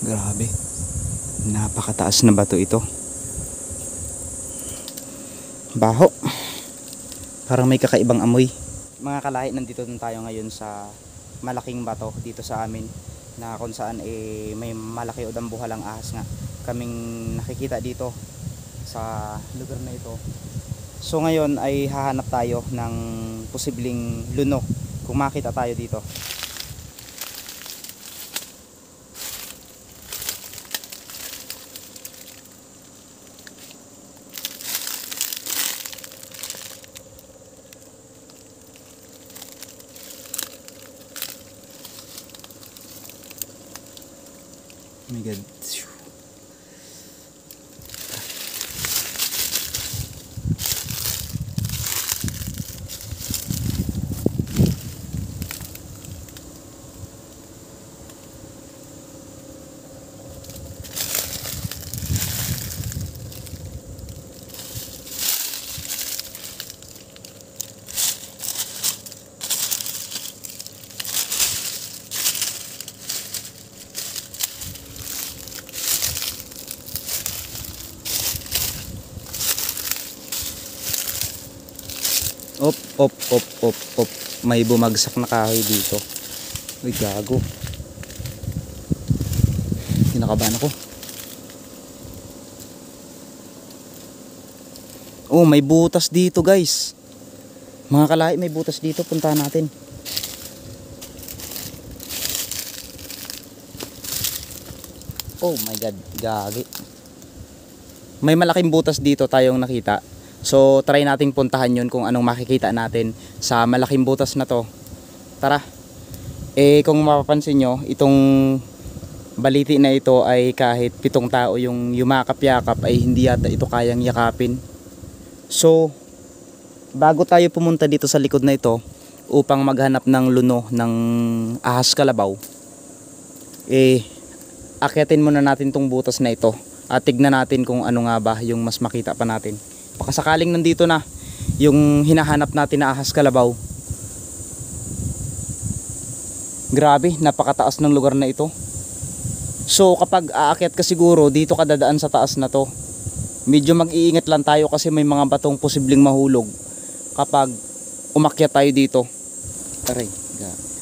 Grabe. Napakataas na bato ito. Baho. Parang may kakaibang amoy. Mga kalahi, nandito tayo ngayon sa malaking bato dito sa amin, na kung saan may malaki o dambuhalang ahas nga kaming nakikita dito sa lugar na ito. So ngayon ay hahanap tayo ng posibleng luno kung makita tayo dito. Oh my God. Op. May bumagsak na kahoy dito. Uy, gago. Kinakabahan ako. Oh, may butas dito, guys. Mga kalahi, may butas dito. Puntahan natin. Oh my God, gagi. May malaking butas dito tayong nakita. So try nating puntahan yun kung anong makikita natin sa malaking butas na to. Tara. Kung mapapansin nyo, itong baliti na ito ay kahit 7 tao yung yumakap-yakap ay hindi yata ito kayang yakapin. So bago tayo pumunta dito sa likod na ito upang maghanap ng luno ng ahas kalabaw, akyatin muna natin tong butas na ito at tignan natin kung ano nga ba yung mas makita pa natin. Baka sakaling nandito na yung hinahanap natin na ahas kalabaw. Grabe, napakataas ng lugar na ito. So kapag aakyat ka siguro, dito ka dadaan sa taas na to. Medyo mag-iingat lang tayo kasi may mga batong posibleng mahulog kapag umakyat tayo dito. Aray, grabe.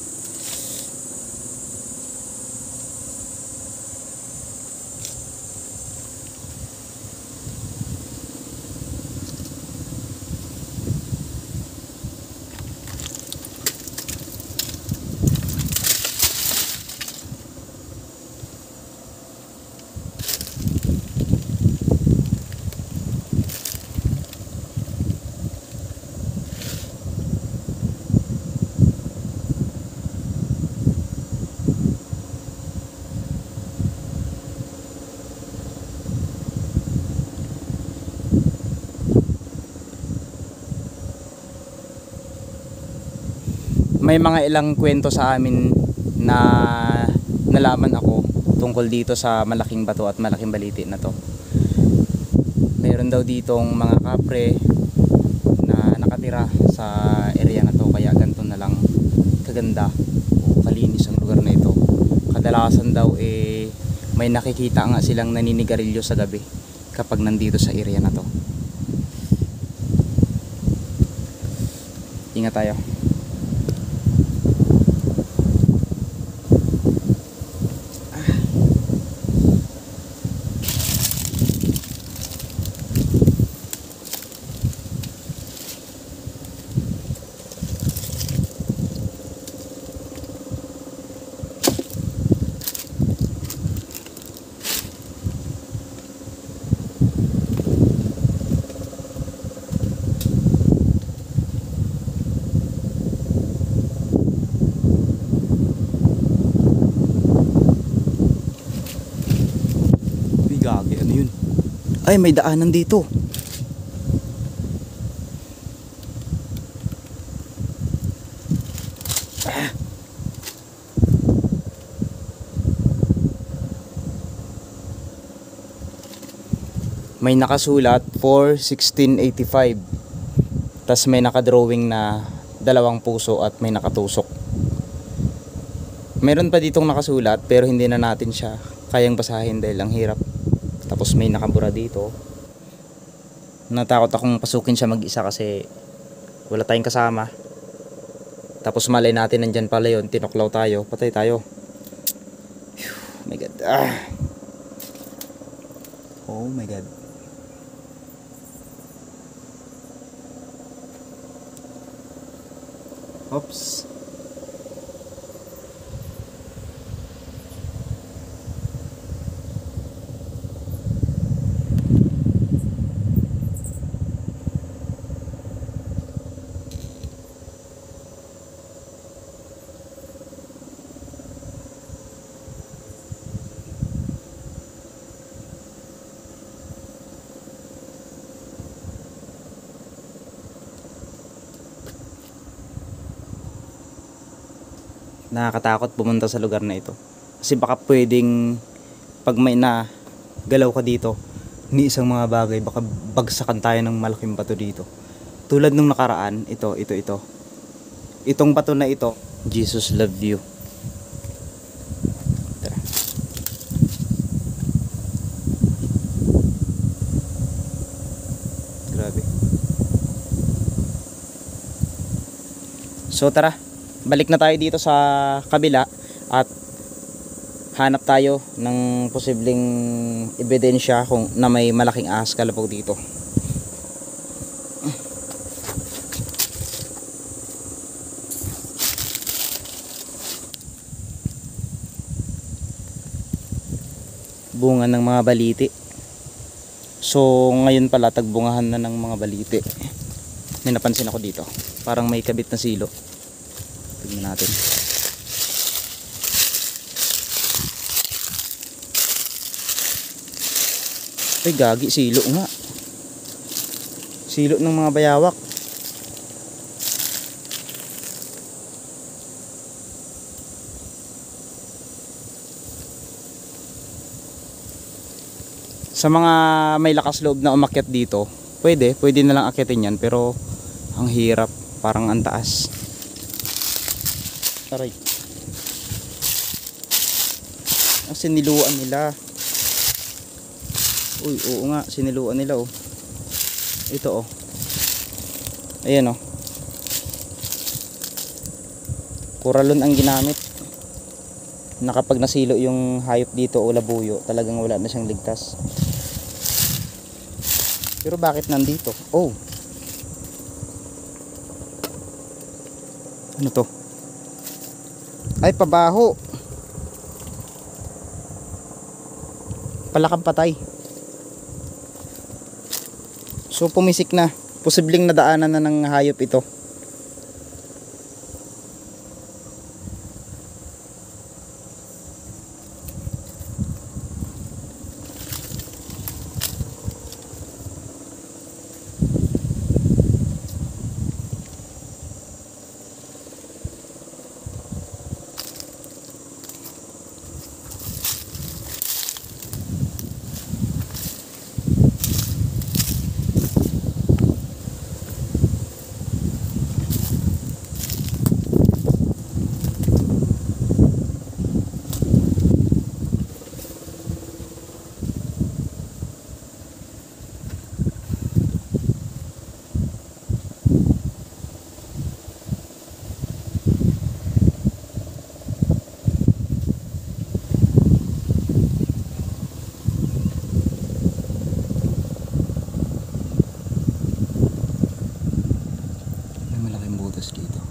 May mga ilang kwento sa amin na nalaman ako tungkol dito sa malaking bato at malaking baliti na to. Mayroon daw ditong mga kapre na nakatira sa area na to, kaya ganito na lang kaganda o kalinis ang lugar na ito. Kadalasan daw may nakikita nga silang naninigarilyo sa gabi kapag nandito sa area na to. Ingat tayo. Gagi, ano yun? Ay, may daanan dito. May nakasulat for 1685. Tas may nakadrawing na 2 puso at may nakatusok. Meron pa ditong nakasulat pero hindi na natin siya kayang basahin dahil ang hirap. Tapos may nakabura dito. Natakot akong pasukin siya mag-isa kasi wala tayong kasama. Tapos malay natin nandyan pala yun, tinoklaw tayo, patay tayo. Oh my god. Oh my god. Oops. Nakakatakot pumunta sa lugar na ito kasi baka pwedeng pag may na galaw ka dito ni isang mga bagay, baka bagsakan tayo ng malaking bato dito tulad nung nakaraan. Itong bato na ito, Jesus love you. Tara. Grabe. So tara, balik na tayo dito sa kabila at hanap tayo ng posibleng ebidensya kung na may malaking ahas kalapog dito. Bunga ng mga baliti. So ngayon pala tagbungahan na ng mga baliti. May napansin ako dito, parang may kabit na silo. Tingnan natin. Ay gagi, silo nga. Silo ng mga bayawak. Sa mga may lakas loob na umakyat dito, pwede na lang akyatin yan, pero ang hirap, parang ang taas. Aray. Siniluan nila. Uy, oo nga, siniluan nila oh. Ito oh. Ayan oh. Kuralon ang ginamit. Na kapag nasilo yung hayop dito o labuyo, talagang wala na siyang ligtas. Pero bakit nandito? Oh. Ano to? Ay, pabaho. Palakang patay. So pumisik na. Posibleng nadaanan na ng hayop ito. Dito.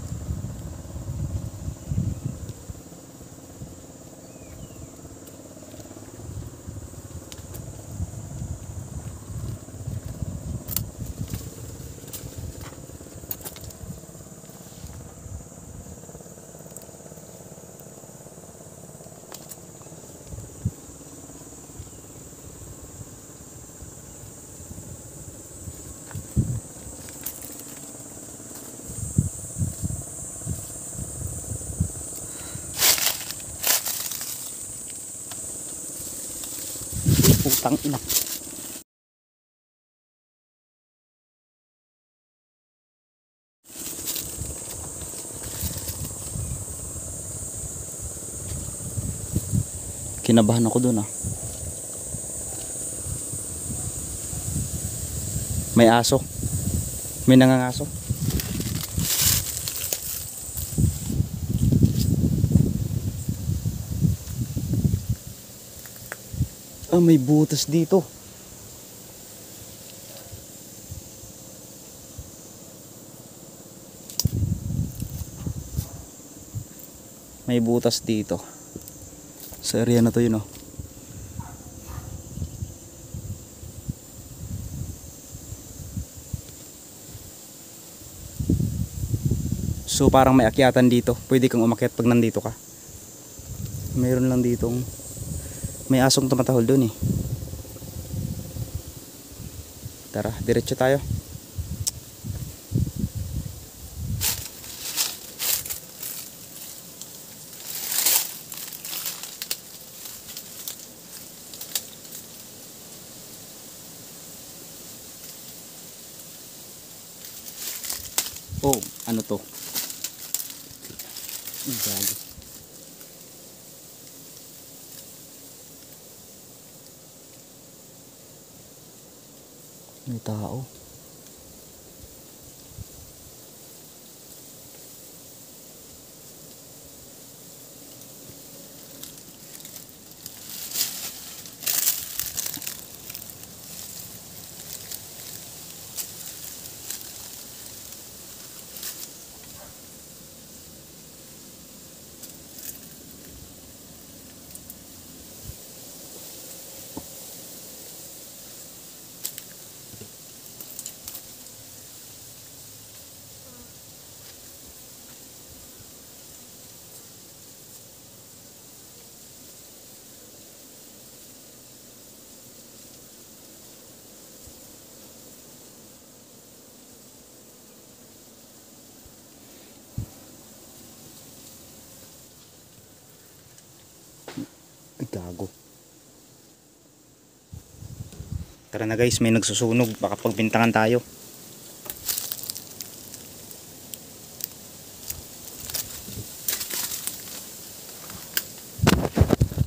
Putang ina. Kinabahan ako dun ah. May aso. May nangangaso. Ah, may butas dito. May butas dito. Sa area na to yun oh. So parang may akyatan dito. Pwede kang umakyat pag nandito ka. Mayroon lang ditong may asong tumatahol dun eh. Tara, diretso tayo. Oh, ano to? Gago. May tao. Ay, gago. Tara na guys, may nagsusunog. Baka pagbintangan tayo.